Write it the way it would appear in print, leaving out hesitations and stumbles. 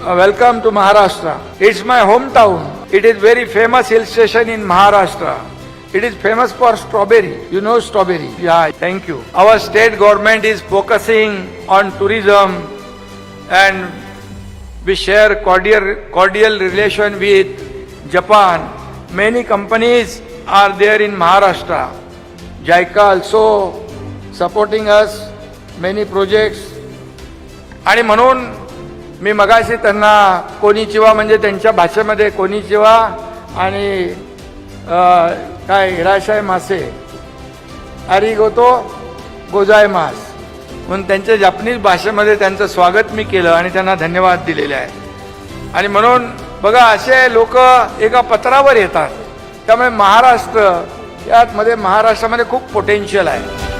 welcome to Maharashtra. It's my hometown. It is very famous hill station in Maharashtra. It is famous for strawberry. You know strawberry? Yeah, thank you. Our state government is focusing on tourism and we share cordial relation with Japan. Many companies are there in Maharashtra. JICA also supporting us many projects. आणि म्हणून मी मगाशी त्यांना konnichiwa म्हणजे त्यांच्या भाषेमध्ये konnichiwa आणि काय हिराशाय मासे आरिगोतो गोजायमास म्हणून त्यांच्या जपानीज भाषेमध्ये त्यांचं स्वागत मी केलं आणि त्यांना धन्यवाद दिलेले आहे. आणि म्हणून बघा असे लोक एका पत्रावर येतात. त्यामुळे महाराष्ट्रामध्ये खूप पोटेन्शियल आहे.